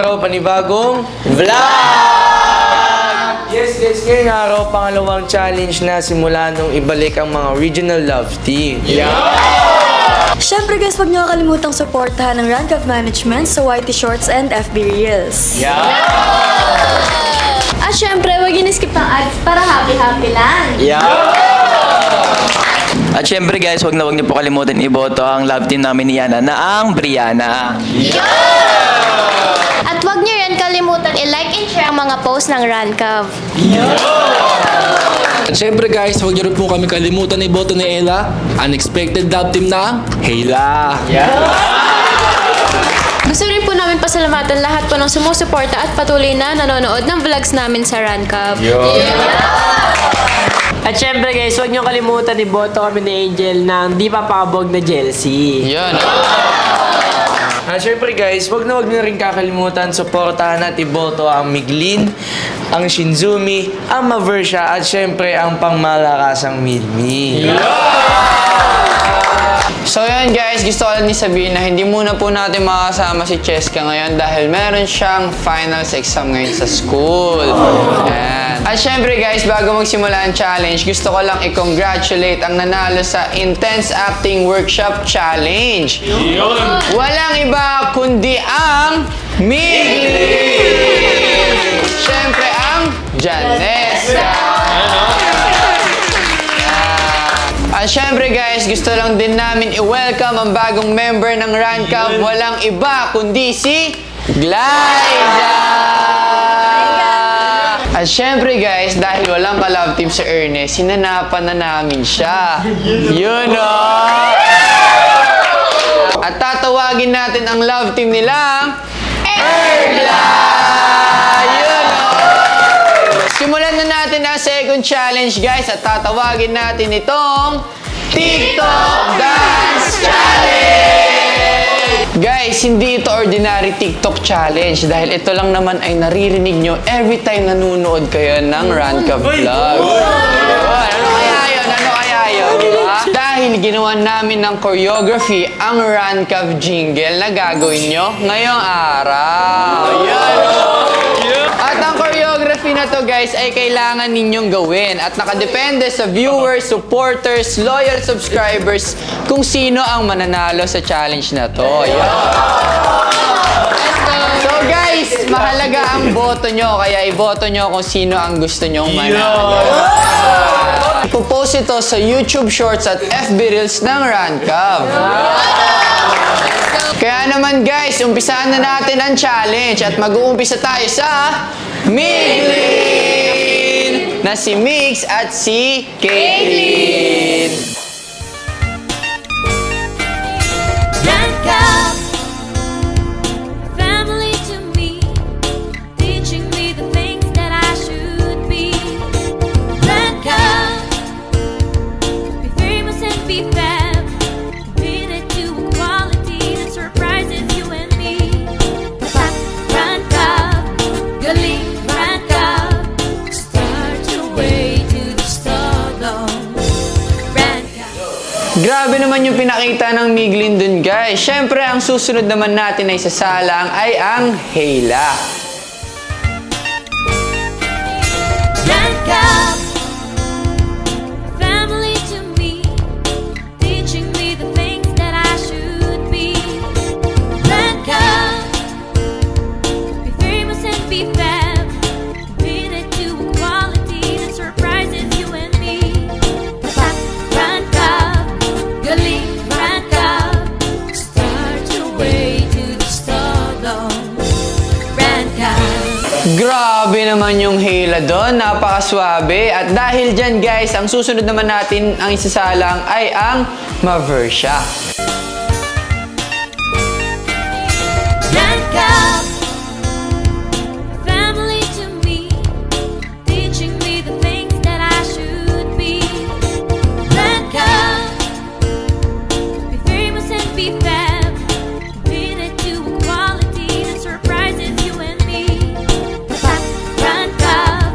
araw, panibagong vlog! Yes guys, ngayong araw, pangalawang challenge na simula nung ibalik ang mga original love team. Siyempre guys, huwag niyo kalimutang suportahan ng Rank of Management sa YT Shorts and FB Reels. At syempre, huwag yun skip ang ads para happy-happy lang. At syempre guys, huwag niyo po kalimutan iboto ang love team namin ni Yana na ang Brianna. At huwag niyo rin kalimutan i-like and share ang mga post ng Rancav. At syempre guys, huwag niyo rin po kami kalimutan iboto ni Ella, unexpected love team na Hela. Gusto rin po namin pasalamatan lahat po ng sumusuporta at patuloy na nanonood ng vlogs namin sa Rancav. At syempre guys, huwag niyo kalimutan iboto kami ni Angel ng di papabog na Chelsea. At syempre guys, huwag niyo rin kakalimutan suportahan at iboto ang Miglin, ang Shinzumi, ang Maversha at syempre ang pangmalakasang Milmi. So yun guys, gusto ko lang sabihin na hindi muna po natin makakasama si Cheska ngayon dahil meron siyang finals exam ngayon sa school. Ayan. At syempre guys, bago magsimula ang challenge, gusto ko lang i-congratulate ang nanalo sa Intense Acting Workshop Challenge. Walang iba kundi ang Migli! Syempre ang Janessa! At syempre guys, gusto lang din namin i-welcome ang bagong member ng Rancav. Walang iba kundi si Glyza! At syempre guys, dahil walang ka-love team si Ernest, sinanapan na namin siya. Yun o! At tatawagin natin ang love team nilang Erla! Yun o! Simulan na natin ang second challenge guys at tatawagin natin itong TikTok Dance Challenge! Guys, hindi ito ordinary TikTok challenge dahil ito lang naman ay naririnig nyo every time nanonood kayo ng Rancav Vlog. Ano kaya yun? Ano kaya yun? Diba? Dahil ginawa namin ng choreography ang Rancav jingle na gagawin nyo ngayong araw. Yan o! At ang choreography na to guys ay kailangan ninyong gawin at nakadepende sa viewers, supporters, loyal subscribers kung sino ang mananalo sa challenge na to. So guys, mahalaga ang boto nyo kaya iboto nyo kung sino ang gusto nyong manalo. Ipopost ito sa YouTube Shorts at FB Reels ng Rancav. Kaya naman guys, umpisahan na natin ang challenge at mag-uumpisa tayo sa Miglin na si Mix at si Caitlyn. Rancav, family to me, teaching me the things that I should be. Rancav, be famous and be fab, committed to equality that surprises you and me. Rancav, galing Rancav, start your way to the stardom. Rancav. Grabe naman yung pinakita ng Miglin dun guys. Siyempre, ang susunod naman natin ay sasalang ay ang Hela. Rancav, family to me, teaching me the things that I should be. Rancav, be famous and be fab, committed to equality that surprises you and me. Rancav, galing Rancav, start your way to the stardom. Rancav. Grabe naman yung Hela doon, napakaswabe. At dahil dyan guys, ang susunod naman natin ang isasalang ay ang Maversha. Rancav, family to me, teaching me the things that I should be. Rancav, be famous and be fab, committed to equality that surprises you and me. Rancav,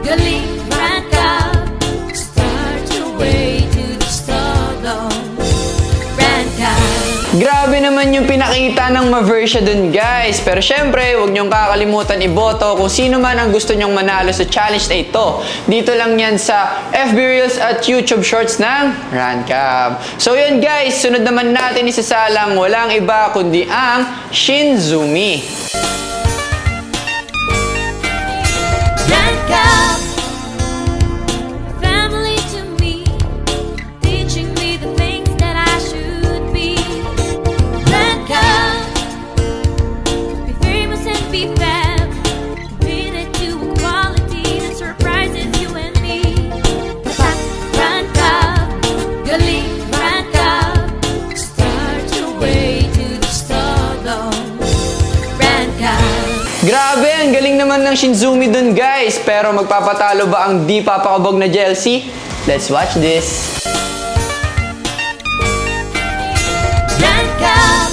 galing Rancav, start your way to the stardom. Rancav. Grabe naman yung pinakita ng Maversia dun, guys. Pero syempre, huwag niyong kakalimutan iboto kung sino man ang gusto niyong manalo sa challenge na ito. Dito lang yan sa FB Reels at YouTube Shorts ng Rancab. So yun, guys, sunod naman natin isasalang walang iba kundi ang Shinzumi. Rancab, family to me, teaching me the things that I should be. Rancab, be famous and be fab, committed to equality that surprises you and me. Rancab, galing Rancab, start your way to the stardom. Rancab. Grabe, ang galing naman ng Shinzumi dun, guys. Pero magpapatalo ba ang di papakabog na Jelsi? Let's watch this. Rancab,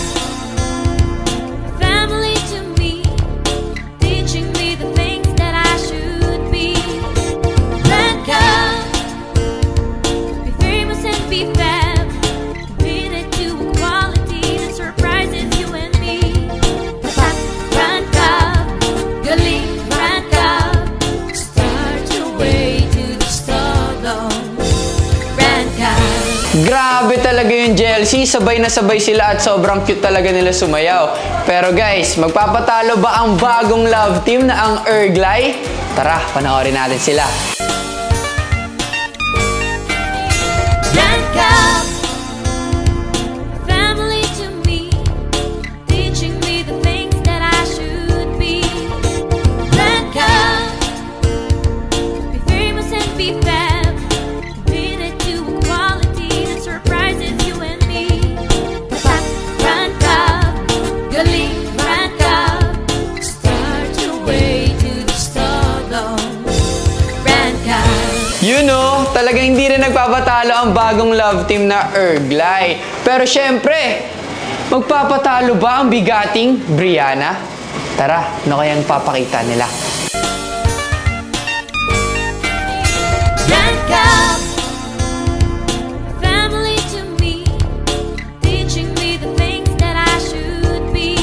family to me, teaching me the things that I should be. Rancab, be famous and be fab, committed to equality that surprises you and me. Rancab, galing Rancab, start your way to the stardom. Rancab. Grabe talaga yung Jelsi. Sabay na sabay sila at sobrang cute talaga nila sumayaw. Pero guys, magpapatalo ba ang bagong love team na ang Erglay? Tara, panoorin natin sila. Rancab, family to me, teaching me the things that I should be. Rancab, be famous and be fab, committed to equality that surprises you and me. Rancab, galing Rancab, start your way to the stardom. Rancab. You know, talagang hindi rin nagpapatalo ang bagong love team na Erglay. Pero syempre, magpapatalo ba ang bigating Brianna? Tara, ano kayang papakita nila? Rancab, family to me, teaching me the things that I should be.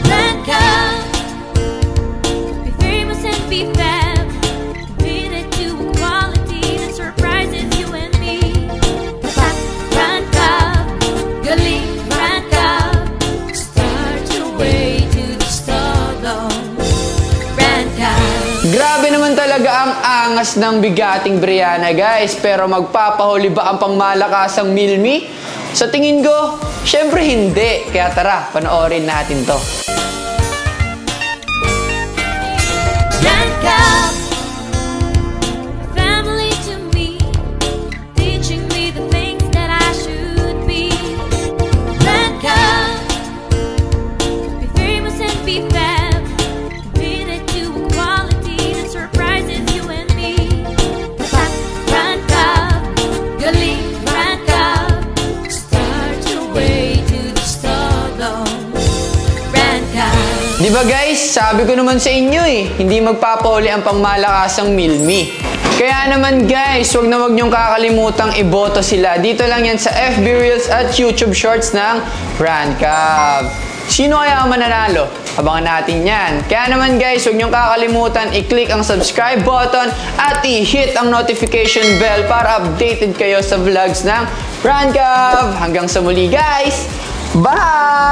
Rancab, be famous and be fab, committed to equality that surprises you and me. Rancab, galing Rancab, start your way to the stardom. Rancab. Grabe naman talaga ang angas ng bigating Brianna, guys. Pero magpapahuli ba ang pangmalakasang Milmi? Sa tingin ko, syempre hindi. Kaya tara, panoorin natin to. Rancab, family to me, teaching me the things that I should be. Rancab, be famous and be fab, committed to equality that surprises you and me. Rancab, galing Rancab, start your way to the stardom. Rancab. Di ba guys, sabi ko naman sa inyo hindi magpapahuli ang pangmalakasang Milmi. Kaya naman guys, wag na wag niyong kakalimutang iboto sila. Dito lang yan sa FB Reels at YouTube Shorts ng Rancab. Sino kaya ang mananalo? Abangan natin yan. Kaya naman guys, huwag niyong kakalimutan i-click ang subscribe button at i-hit ang notification bell para updated kayo sa vlogs ng Rancab. Hanggang sa muli guys! Bye!